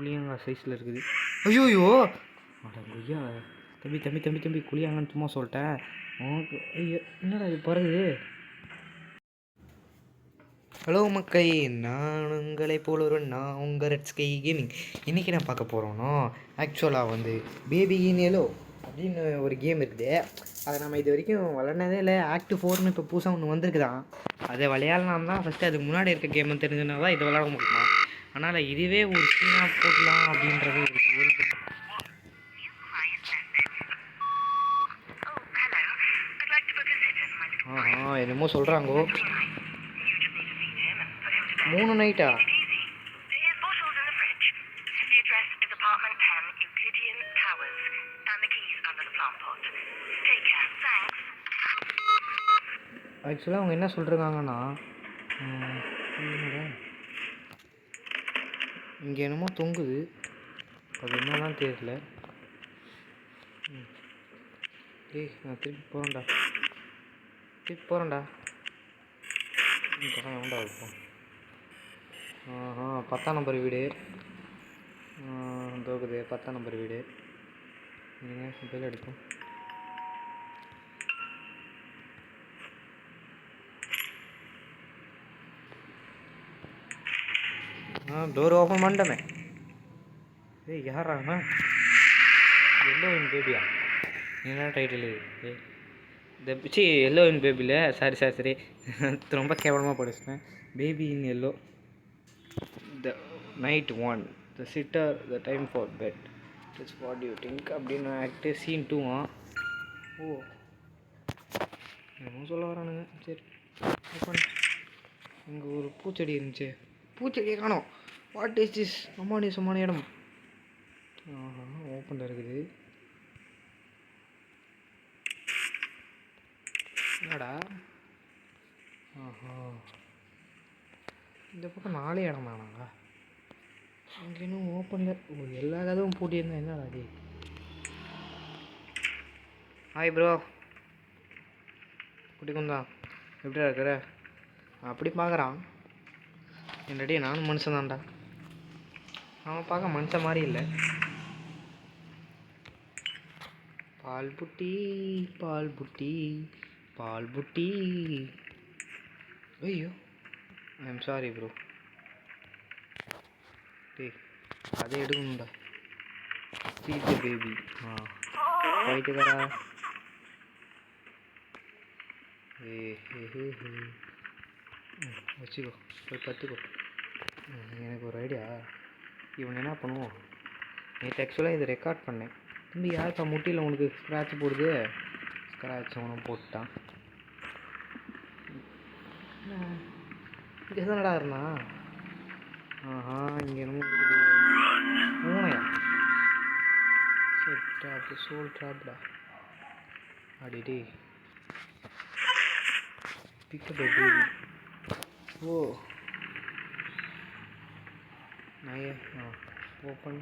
புளியங்காய் சைஸில் இருக்குது. ஐயோயோ அட ஐயா, தம்பி தம்பி தம்பி தம்பி குளியாங்கன்னு சும்மா சொல்லிட்டேன். உனக்கு ஐயோ என்னடா இது பறகுது. ஹலோ மக்கள், நான் உங்களை போல நான் உங்கள் ரெட் ஸ்கை கேமிங். இன்றைக்கி நான் பார்க்க போகிறோன்னா ஆக்சுவலாக வந்து பேபி இன் எல்லோ அப்படின்னு ஒரு கேம் இருக்குது. அதை நம்ம இது வரைக்கும் விளாட்னதே இல்லை. ஆக்ட் 4ன்னு இப்போ புதுசாக ஒன்று வந்திருக்குதான். அதை விளையாடலாம் தான் ஃபஸ்ட்டு. அதுக்கு முன்னாடி இருக்க கேம் தெரிஞ்சதுனா தான் இதை விளாட முடியுமா. அதனால் இதுவே ஒரு சீனாக போடலாம் அப்படின்றது என்னமோ சொல்கிறாங்கோ. 3 நைட்டா? ஆக்சுவலாக அவங்க என்ன சொல்கிறாங்கன்னா, இங்கே என்னமோ தொங்குது, அது என்னதான் தெரியல. நான் திருப்பி போகிறேன்டா உண்டா இருக்கும். 10ஆம் நம்பர் வீடு தோக்குது. 10ஆம் நம்பர் வீடு பேர் எடுக்கும். டோர் ஓப்பன் பண்ணிட்டமே. யாராண்ணா? எல்லோ இன் பேபியா? என்ன டைட்டில் இது? எல்லோ இன் பேபியில் சரி ரொம்ப கேவலமாக படிச்சிட்டேன். Baby in yellow, the night 1, the sitter, the time for bed, it's what you think அப்படின்னு ஆக்டு சீன் 2. என்னமோ சொல்ல வரானுங்க. சரி இங்கே ஒரு பூச்செடி இருந்துச்சு, பூச்செடியை காணோம். What is this? சும்மான இடம். ஓப்பனில் இருக்குது. என்னடா? இந்த பக்கம் 4 இடம் தானாங்க. அங்கே இன்னும் ஓப்பனில் எல்லா கதவும் பூட்டியிருந்தேன். என்னடா அது? ஹாய் ப்ரோ, குட்டிக்குந்தா, எப்படிடா இருக்கிற? அப்படி பார்க்குறான். என்னடி நானும் மனுஷன் தான்டா. அவன் பார்க்க மனுஷன் மாதிரி இல்லை. பால் புட்டி. ஐயோ ஐம் சாரி ப்ரோ. அதை எடுக்கணும்டா. சீத்த பேபி. போயிட்டுக்கடா. வச்சுக்கோ, போய் பத்துக்கோ. எனக்கு ஒரு ஐடியா. இவன் என்ன பண்ணுவோம், நேற்று ஆக்சுவலாக இதை ரெக்கார்ட் பண்ணேன். தம்பி யாருக்கா முட்டியில் உனக்கு ஸ்க்ராட்ச் போடுது? ஸ்க்ராட்ச் அவனும் போட்டான். இங்கே தானடா இருந்தா? இங்கே என்னமோ மூணையா? சரி ட்ராப், சோல் ட்ராப்டா. அடிடி பிக்கப் பேபி. நைய ஓப்பன்.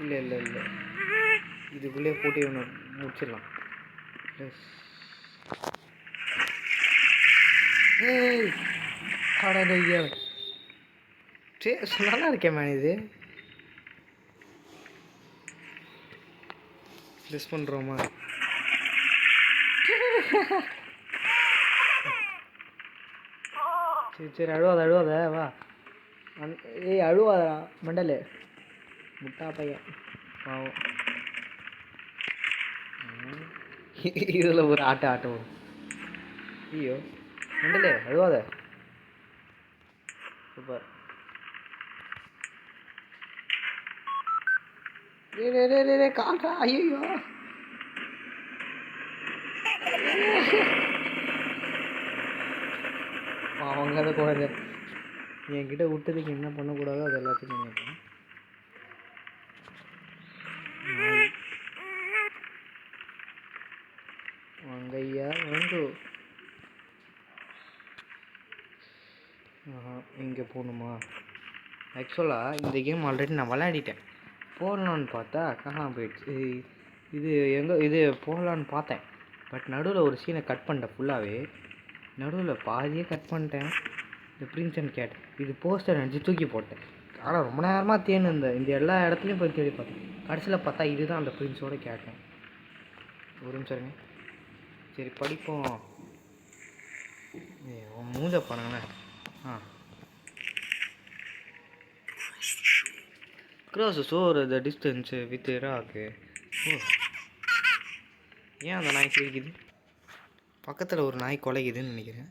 இல்லை இதுக்குள்ளே போட்டு இவனை முடிச்சிடலாம். நல்லா இருக்கேன் மேன். இது ட்ரெஸ் பண்ணுறோமா? சரி அழுவாத வா. அழுவாதா மண்டல் முட்டா பையன் பாவம். இதில் ஒரு ஆட்டம். ஐயோ மண்டலே அழுவாத. சூப்பர். காட்டா. ஐயோ அவங்க அதை குழந்தை என்கிட்ட விட்டதுக்கு என்ன பண்ணக்கூடாதோ அது எல்லாத்தையும் பண்ணிட்டேன். வாங்கய்யா வாங்க. இங்கே போகணுமா? ஆக்சுவலாக இந்த கேம் ஆல்ரெடி நான் விளையாடிட்டேன். போடலான்னு பார்த்தா காணாமல் போயிடுச்சு. இது போடலான்னு பார்த்தேன். பட் நடுவில் ஒரு சீனை கட் பண்ணிட்டேன். ஃபுல்லாகவே நடுவில் பாதியே கட் பண்ணிட்டேன். இந்த பிரின்ஸ் அண்ட் கேட் இது போஸ்டர் நினச்சி தூக்கி போட்டேன். ஆனால் ரொம்ப நேரமாக தேன்னு இருந்தேன், இந்த எல்லா இடத்துலையும் போய் தேடி பார்த்தேன். கடைசியில் பார்த்தா இதுதான் அந்த பிரின்ஸோட கேட்டேன். ஒரு நிமிஷம் சரி படிப்போம். மூஞ்ச பாருங்களேன். Cross shore the distance with rock. ஏன் அந்த நாய் சிரிக்குது? பக்கத்தில் ஒரு நாய் கொலைக்குதுன்னு நினைக்கிறேன்.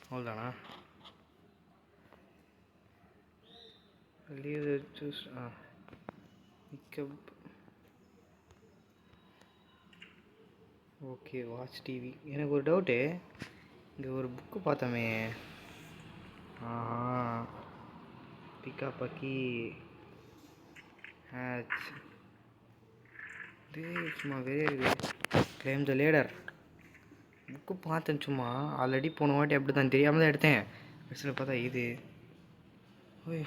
அவ்வளோதானா? Okay watch TV. எனக்கு ஒரு டவுட்டு, இங்கே ஒரு புக்கு பார்த்தோமே. பிக்கா பக்கி ஹேட்ச் சும்மா வெரி கிளைம் த லேடர் புக்கு பார்த்தேன் சும்மா. ஆல்ரெடி போன வாட்டி அப்படி தான் தெரியாமல் தான் எடுத்தேன். கடைசியில் பார்த்தா இது. ஓய்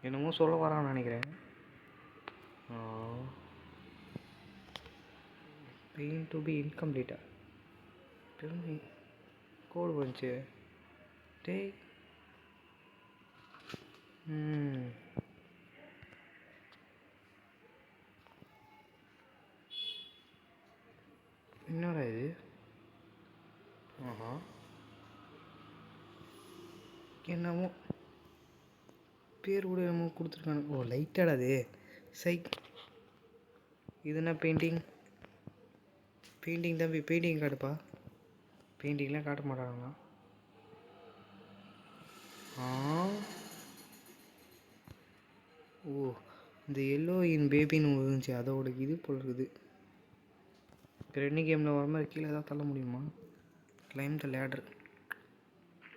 என்னமோ சொல்ல வரான்னு நினைக்கிறேன். பெயின் டு பி இன்கம்ப்ளீட்டா திரும்பி கோடு வந்துச்சு. டே என்னடா இது? என்னமோ பேர் கூட என்னமோ கொடுத்துருக்கானு. ஓ லைட்டாடா அது. இது என்ன பெயிண்டிங் தம்பி? பெயிண்டிங் காட்டுப்பா. பெயிண்டிங்லாம் காட்ட மாட்டாங்களா? ஓ இந்த எல்லோ இன் பேபின்னு இருந்துச்சு, அதோட இது போல் இருக்குது. ரெண்டு கேமில் வர மாதிரி கீழே எதாவது தள்ள முடியுமா? கிளைம் த லேடர்.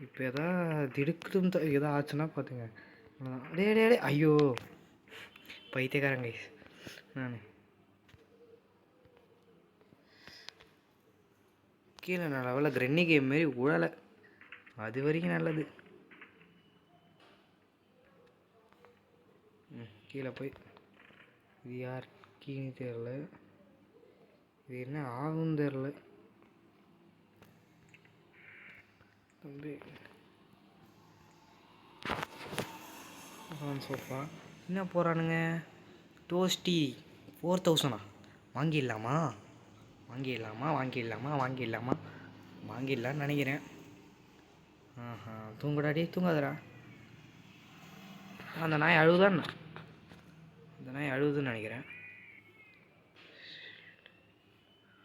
இப்போ எதாவது திடுக்குன்னு எதாவது ஆச்சுன்னா பார்த்துங்க. டே டே டே ஐயோ பைத்தியக்காரங்க கைஸ். நான் கீழே நல்ல கிரென்னி கேம் மாரி உழலை, அது வரைக்கும் நல்லது. கீழே போய் இது யார் கீழே தெரில, இது என்ன ஆகும் தெரில. தம்பி சோஃபா என்ன போகிறானுங்க? டோஸ்டி 4000 வாங்கிடலான்னு நினைக்கிறேன். தூங்குடாடி தூங்காதடா. அந்த நாய் அழுகுதான்னு, அந்த நாய் அழுகுதுன்னு நினைக்கிறேன்.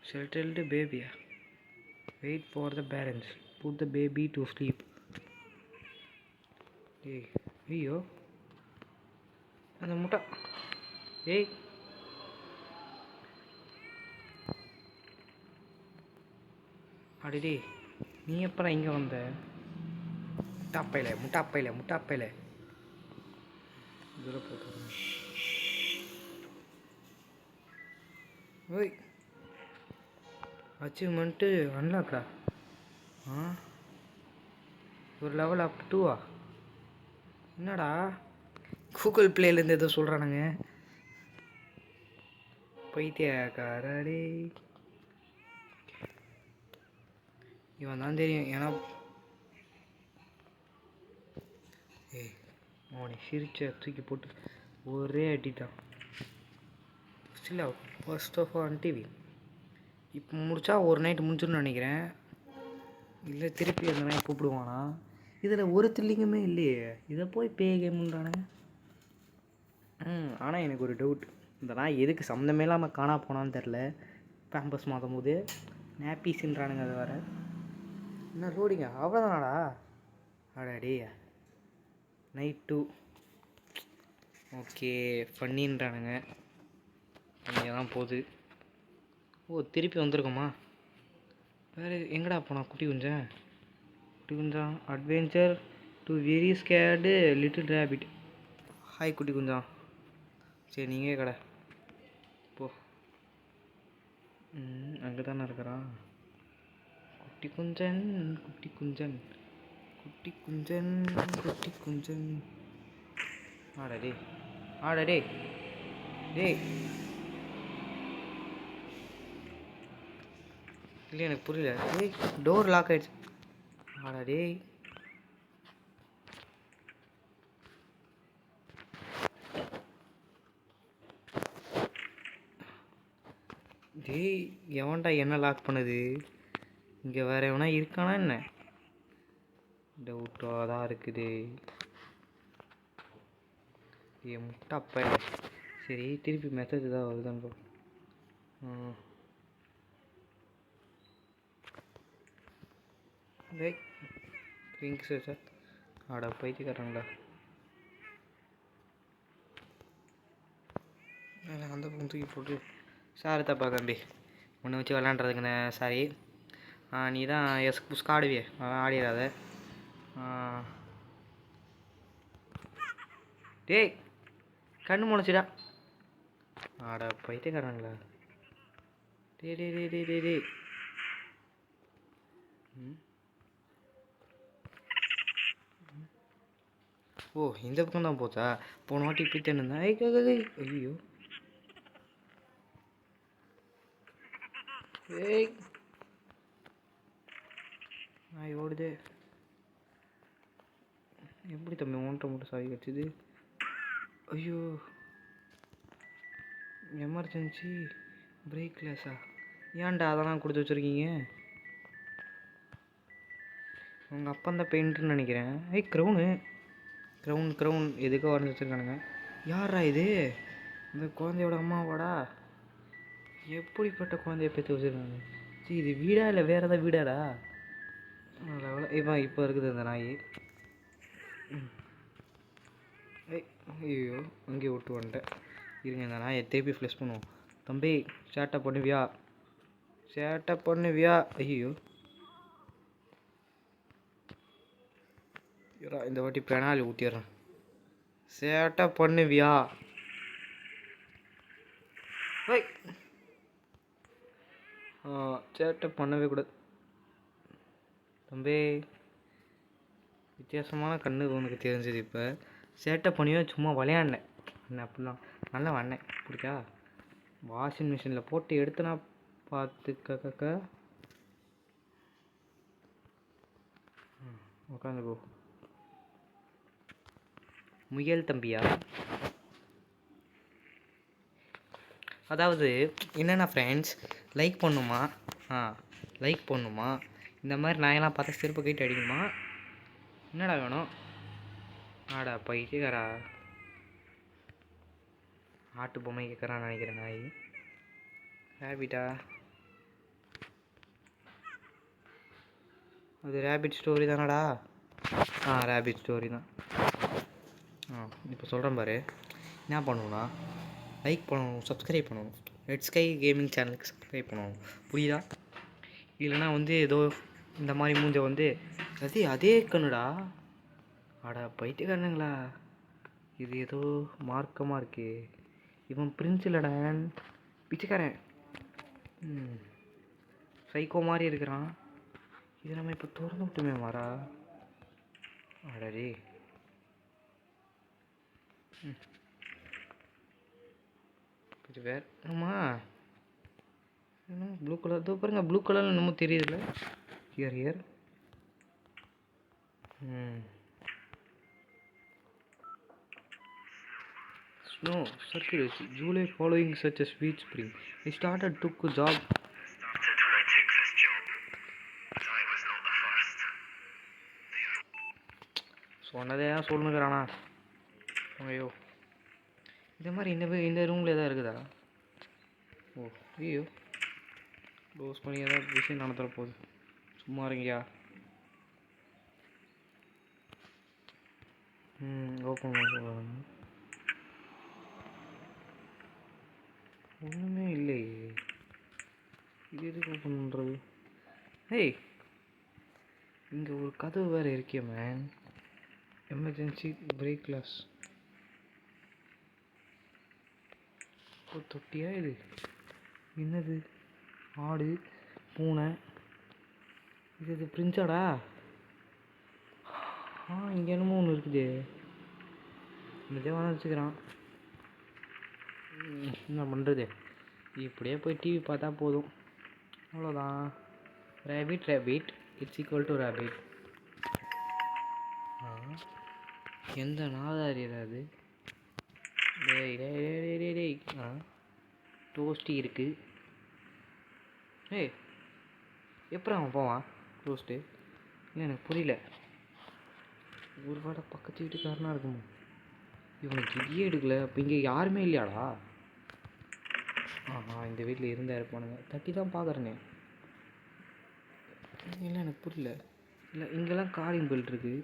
ஷெல்டர்டு பேபியா? Wait for the parents, put the baby to sleep. ஏய் ஐயோ அந்த முட்டை. ஏய் அடிடி நீ எப்போ இங்கே வந்த? முட்டாப்பையில் இதில் போட்டு. ஓய் அச்சீவ்மெண்ட்டு அன்லாக்டா. ஒரு லெவல் அப் 2 என்னடா கூகுள் ப்ளேலேருந்து எதோ சொல்கிறானுங்க. பைத்தியக்காரடே இவன் தான் தெரியும். ஏன்னா அவனை சிரிச்ச தூக்கி போட்டு ஒரே அடி தான். Still out first of on TV. இப்போ முடித்தா ஒரு நைட்டு முடிஞ்சுன்னு நினைக்கிறேன். இல்லை திருப்பி அந்த நாய் கூப்பிடுவானா? இதில் ஒரு த்ரில்லிங்குமே இல்லையே, இதை போய் பே கேமுன்றானுங்க. ஆனால் எனக்கு ஒரு டவுட், இந்த நாய் எதுக்கு சம்மந்தமே இல்லாமல் காணா போனான்னு தெரில. பேம்பஸ் மாற்றும் போது நேப்பீஸுன்றானுங்க. அது வேறு என்ன லோடிங்க அவ்வளோதானாடா? அடாடே நைட் 2 ஓகே ஃபன்னின்றானுங்க. இங்கே தான் போகுது. ஓ திருப்பி வந்திருக்கோமா? வேறு எங்கடா போனா குட்டி குஞ்சான்? Adventure to very scared little rabbit. Hi குட்டி குஞ்சான். சரி நீங்கள் கடை போ. அங்கே தானே இருக்கிறான் குட்டி குஞ்சன். ஆடடே டேய் இல்லை எனக்கு புரியல. டேய் டோர் லாக் ஆகிடுச்சு. ஆடா டேய். டேய் எவன்டா என்ன லாக் பண்ணுது? இங்கே வேறு எவனா இருக்கானா என்ன? டவுட்டாக தான் இருக்குது. முட்டை அப்பா. சரி திருப்பி மெசேஜ் தான் வருதுன்னு. டேய் ரிங்க் சார் ஆடா பைத்தியக்காரங்களா. அந்த பக்கம் தூக்கி போட்டு சார் தப்பா தம்பி ஒன்று வச்சு விளாண்டுறதுக்குண்ணே. சாரி. நீ தான் புஸ்கா ஆடுவியே ஆடிடாத. டேய் கண்ணு முளைச்சிடா. ஆடா பைத்தியக்காரங்களா. டே டே டே டே டே டே. ஓ இந்த பக்கம் தான் போச்சா? போன வாட்டி போய் தேர்ந்தேன். ஐயோ ஏய் நாய் ஓடுதே. எப்படி தம்பி ஒன்றை மட்டும் சாவி கிடச்சிது? ஐயோ எமர்ஜென்சி பிரேக்லெஸ்ஸா? ஏன்டா அதெல்லாம் கொடுத்து வச்சுருக்கீங்க? உங்கள் அப்பா தான் பெயிண்ட்டுன்னு நினைக்கிறேன். க்ரௌன் எதுக்கோ வரைஞ்சி வச்சுருக்கானுங்க. யாரா இது? இந்த குழந்தையோட அம்மாவாடா? எப்படிப்பட்ட குழந்தைய பெற்று வச்சுருக்காங்க? சரி இது வீடா இல்லை வேறு ஏதாவது வீடாடா? இப்போ இருக்குது அந்த நாய். ஐயோ அங்கேயே விட்டு வந்துட்டேன். இருங்க இந்த நாயை திருப்பி ஃப்ளஷ் பண்ணுவோம். தம்பி சேட்டை பண்ணுவியா? ஐயோ இந்த வாட்டி பெனாலி ஊற்றிடுறேன். சேட்டை பண்ணுவியா? சேட்டை பண்ணவே கூடாது தம்பி. வித்தியாசமான கண்ணு உனக்கு தெரிஞ்சது. இப்போ சேட்டை பண்ணியோ சும்மா விளையாடினேன் என்ன அப்படிலாம் நல்லா வந்தேன். பிடிக்கா வாஷிங் மிஷினில் போட்டு எடுத்தனா பார்த்துக்க. உட்காந்துக்கோ. முயல் தம்பியா? அதாவது என்னென்ன ஃப்ரெண்ட்ஸ் லைக் பண்ணுமா? லைக் பண்ணுமா? இந்த மாதிரி நாயெல்லாம் பார்த்தா செருப்பு கைட்டு அடிக்குமா? என்னடா வேணும்? ஆடா பைத்தியக்காரா. ஆட்டு பொம்மை கேட்குறான்னு நினைக்கிறேன் நாய். ரேபிட்டா? அது ரேபிட் ஸ்டோரி தானடா? ரேபிட் ஸ்டோரி தான். இப்போ சொல்கிறேன் பாரு. என்ன பண்ணணும்னா லைக் பண்ணணும், சப்ஸ்கிரைப் பண்ணணும். ரெட் ஸ்கை கேமிங் சேனலுக்கு சப்ஸ்கிரைப் பண்ணணும். புரியுதா? இல்லைனா ஏதோ இந்த மாதிரி மூஞ்ச அதே கண்ணுடா. ஆடா பைத்தியக்காரனுங்களா. இது ஏதோ மார்க்கமாக இருக்கு. இவன் பிரின்ஸ் இல்லைடா, பிச்சைக்காரன். சைக்கோ மாதிரி இருக்கிறான். இது நம்ம இப்போ திறந்து விட்டுமே மாறா. ஆடாடி இது வேற என்னம்மா? ப்ளூ கலர் இதோ பாருங்க. ப்ளூ கலரில் என்னமோ தெரியுதுல்ல. Here Snow circulates. July following such a sweet spring. I took a job. When I took this job, but I was not the first. சொன்னதே தான் சொல்லுங்கிறானா? ஐயோ இந்த மாதிரி இந்த ரூமில் எதாவது இருக்குதா? ஐயோ க்ளோஸ் பண்ணி ஏதாவது விஷயம் நடந்துட போகுது. சும்மா இருங்கயா. ஓப்பன் பண்ண சொல்லுவாங்க. ஒன்றுமே இல்லையே. இது எதுக்கு ஓப்பன் பண்ணுறது? இங்கே ஒரு கதவு வேறு இருக்கே மேன். எமர்ஜென்சி பிரேக்லெஸ். தொட்டியா இது? என்னது? ஆடு பூனை இது பிரிஞ்சாடா? இங்கே என்னமோ ஒன்று இருக்குது. இந்த தேவான வச்சுக்கிறான். என்ன பண்ணுறது? இப்படியே போய் டிவி பார்த்தா போதும். அவ்வளோதான். Rapid rapid it's equal to rapid. எந்த நாதாரியர் அது? டேய் டேய் டேய் டேய் டேய். டோஸ்டி இருக்குது. ஏய் எப்பறம் அவன் போவான் டோஸ்ட்டு? இல்லை எனக்கு புரியல. ஒரு வாடை பக்கத்து வீட்டுக்காரனாக இருக்குமோ? இவனுக்கு இடியே எடுக்கல. அப்போ இங்கே யாருமே இல்லையாடா? இந்த வீட்டில் இருந்தால் இருப்பானுங்க. தட்டி தான் பார்க்குறேனே. இல்லை எனக்கு புரியல. இல்லை இங்கெல்லாம் காலிங் பெல் இருக்குது.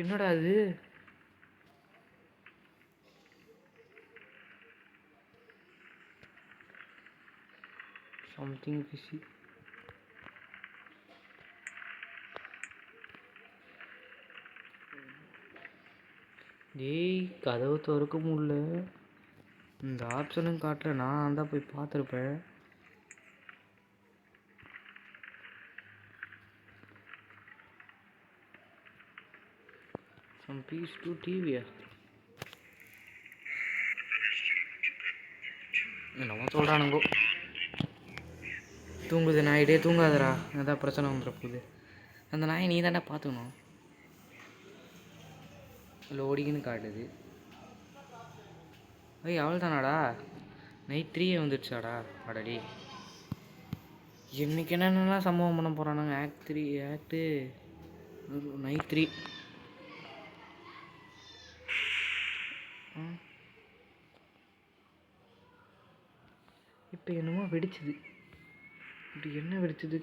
என்னடா அது? Something fishy. டேய் கதவு திறக்க முடியல. இந்த ஆப்ஷனும் காட்டுற. நான் தான் போய் பார்த்துருப்பேன். சம் பீஸ் டூ டிவியா? என்னவோ சொல்கிறானுங்கோ. தூங்குது நாயிடே. தூங்காதரா, ஏதாவது பிரச்சனை வந்துட போகுது. அந்த நாயை நீ தானே பார்த்துக்கணும். லோடிங்கன்னு காட்டுது. ஐய் அவள் தானாடா? நைட் 3 வந்துடுச்சாடா? அடடி, இன்றைக்கி என்னென்னலாம் சம்பவம் பண்ண போகிறானுங்க. Act night 3. இப்போ என்னமோ வெடிச்சுது. இப்படி என்ன வெடிச்சுது?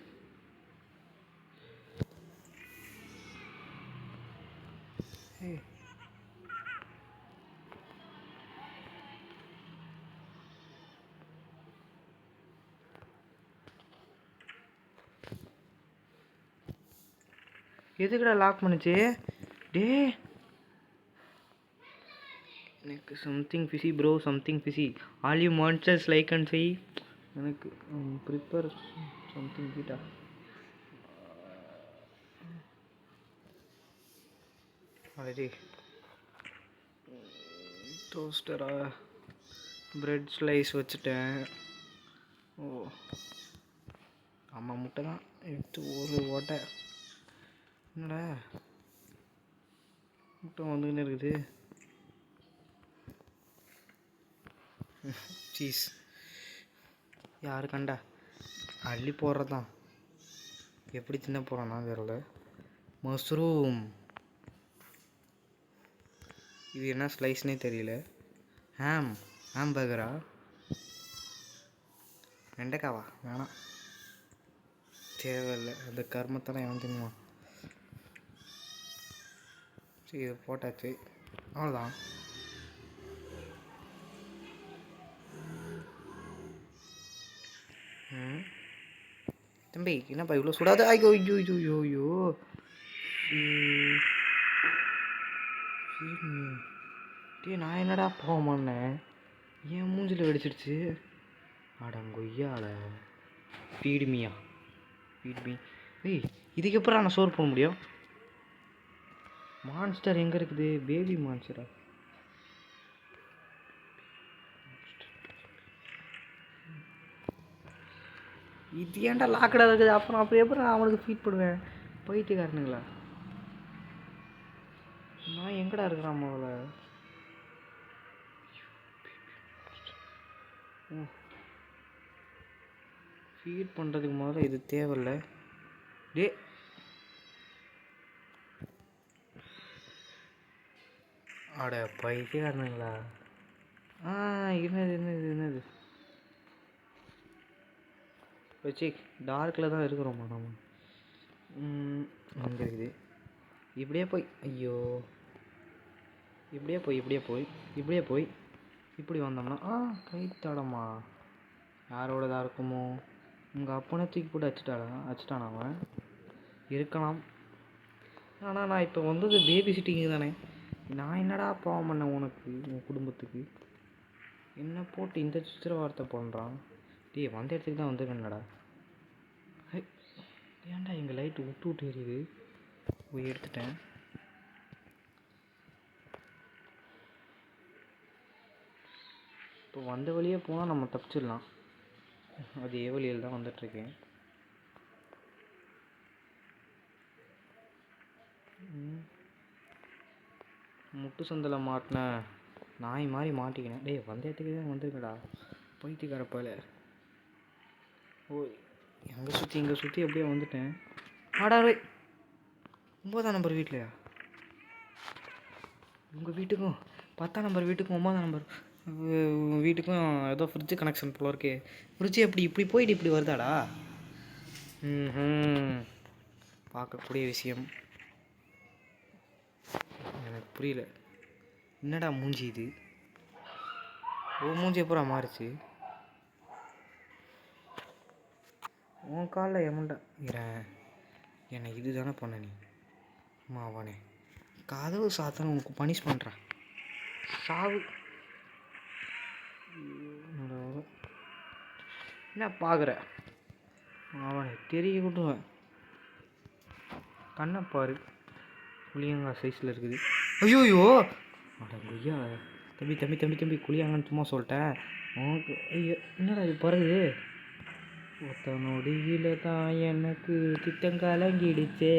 எதுக்குடா லாக் பண்ணுச்சு? டே எனக்கு something fishy bro, something fishy. All you monsters like and செய். எனக்கு ப்ரிப்பேர் சம்திங் கீட்டா. அடே டோஸ்டரா பிரெட் ஸ்லைஸ் வச்சுட்டேன். ஓ ஆமாம், முட்டை தான் எடுத்து ஒரு ஓட்டை. என்னடா முட்டை வந்துக்கின்னு இருக்குது? சீஸ் யாரு கண்டா அள்ளி போடுறதான். எப்படி தின்ன போகிறான்னா வேற. மஷ்ரூம். இது என்ன ஸ்லைஸ்னே தெரியல. ஹாம்பர்கரா? வெண்டைக்காவா? வேணாம், தேவையில்லை. அந்த கர்மத்தெல்லாம் எவன் தின்னுவான்? சரி இது போட்டாச்சு, அவ்வளோதான். தம்பி என்னப்பா இவ்வளோ சுடாது? ஐயோ ஐயோ ஐயோ ஐயோ ஐயோ. நான் என்னடா போமான்னேன், ஏன் மூஞ்சில் வெடிச்சிடுச்சு? அடங்கொய்யால. ஃபீட்மியா? ஃபீட்மி. ஏய் இதுக்கு எப்பறம் நான் சோறு போட முடியும்? மான்ஸ்டர் எங்கே இருக்குது? பேபி மான்ஸ்டரா? இது ஏன்டா லாக்கடாக இருக்குது? அப்புறம் எப்படி நான் அவனுக்கு ஃபீட் பண்ணுவேன்? பைத்தியக்காரனுங்களா? நான் எங்கடா இருக்கிறான் முதல்ல? ஃபீட் பண்ணுறதுக்கு முதல்ல இது தேவையில்ல. டே அட பைத்தியக்காரனுங்களா? என்னது வச்சு டார்க்கில் தான் இருக்கிறோம்மா நம்ம. அங்கே இருக்குது. இப்படியே போய், ஐயோ இப்படியே போய் இப்படி வந்தோம்னா கைத்தாடம்மா. யாரோடதாக இருக்குமோ? உங்கள் அப்பனை தூக்கி போட்டு அடிச்சிட்டானா அவன்? இருக்கலாம். ஆனால் நான் இப்போ வந்தது பேபி சிட்டிங்கு தானே. நான் என்னடா பாவம் பண்ணேன் உனக்கு, உன் குடும்பத்துக்கு? என்ன போட்டு இந்த சித்திரவார்த்தை பண்ணுறான்? டேய் வந்த இடத்துக்கு தான் வந்துருக்கேன்டா. ஏன்டா எங்கள் லைட்டு விட்டு எரியுது? போய் எடுத்துட்டேன். இப்போ வந்த வழியே போனால் நம்ம தப்பிச்சிடலாம். அதே வழியில் தான் வந்துட்டுருக்கேன். முட்டு சந்தில் மாட்டின நாய் மாதிரி மாட்டிக்கினேன். டேய் வந்த இடத்துக்கு தான் வந்துருக்கடா பைத்தியக்காரப்பால். ஓ எங்கே சுற்றி இங்கே சுற்றி அப்படியே வந்துட்டேன். ஆடாவே 9ஆம் நம்பர் வீட்லையா? உங்கள் வீட்டுக்கும் 10ஆம் நம்பர் வீட்டுக்கும் 9ஆம் நம்பர் வீட்டுக்கும் ஏதோ ஃப்ரிட்ஜு கனெக்ஷன் போல இருக்கே. ஃப்ரிட்ஜு எப்படி இப்படி போயிட்டு இப்படி வருதாடா? பார்க்கக்கூடிய விஷயம். எனக்கு புரியல. என்னடா மூஞ்சி இது? ஓ மூஞ்சி எப்பறம் மாறிச்சு? உன் காலில் எமண்டா இறேன். என்னை இது தானே பண்ண நீ மாவானே. கதவு சாத்தனை உனக்கு பனிஷ் பண்ணுறேன். சாவு. என்ன பார்க்குற அவனை தெரிய விட்டுவேன். கண்ணை பாரு புளியங்காய் சைஸில் இருக்குது. ஐயோயோ அட ஐயா தம்பி தம்பி தம்பி தம்பி குளியாங்கன்னு சும்மா சொல்லிட்டேன் உனக்கு. ஐயோ என்னடா இது பறகுது? ஒத்த நொடியில் தான் எனக்கு திட்டம் கலங்கிடுச்சே.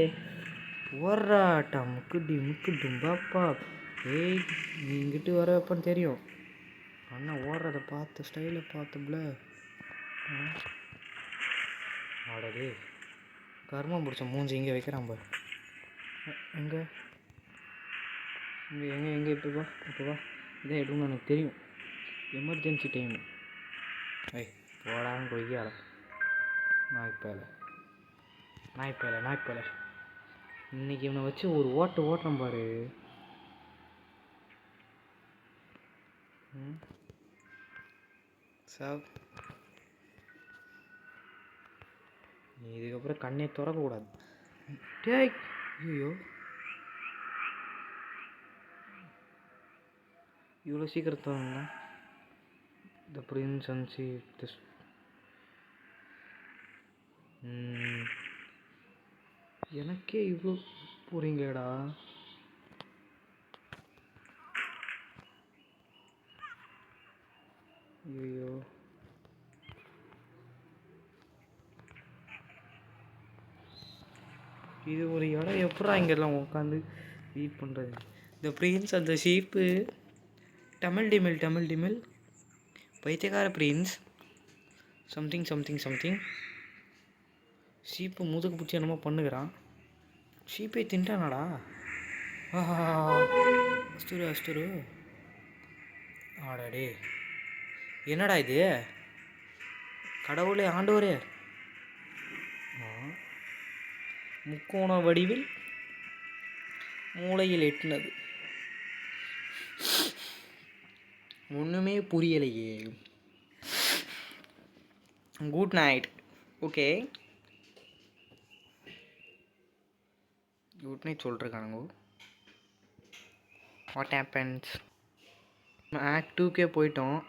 ஓராட்டம் முக்குடி முக்குட்டும் பாப்பா. ஏய் நீ இங்கிட்டு வர வைப்பன்னு தெரியும். அண்ணா ஓடுறத பார்த்து ஸ்டைலை பார்த்துப்ல. ஆடே கர்மம் பிடிச்ச மூஞ்சி இங்கே வைக்கிறான் பாரு. எங்கே இங்கே எங்கே எங்கே இப்போ வா இப்போ வா. இதான் எடுக்கணும்னு எனக்கு தெரியும். Emergency time. ஐய் போடான்னு கொய்யால நாய்ப்பேலை நாய்ப்பேலை நாய்ப்பேலை. இன்றைக்கி இவனை வச்சு ஒரு ஓட்டுறேன் பாரு. சார் நீ இதுக்கப்புறம் கண்ணே திறக்கக்கூடாது. டேய் ஐயோ இவ்வளோ சீக்கிரம் திறந்தா த பிரின்ஸ் அண்ட் திஸ். எனக்கே இவ்வளோ போகிறீங்களேடா. ஐயோ இது ஒரு இடம் எப்படா இங்கெல்லாம் உட்காந்து வெயிட் பண்ணுறது. த பிரின்ஸ் அந்த ஷீப்பு தமிழ் டிமில் தமிழ் டிமில் பைத்தியக்கார Prince something something something. Sheep முதுகு பிடிச்சி என்னமோ பண்ணுகிறான். ஷீப்பே தின்ட்டானாடா. அஸ்துரு அஸ்துரு. ஆடாடே என்னடா இது? கடவுளே ஆண்டவரே. முக்கோண வடிவில் மூளையில் எட்டினது. ஒன்றுமே புரியலையே. Good night. Okay good night சொல்லிருக்கானுங்க. What happens? ஆக்ட் 2 போயிட்டோம்.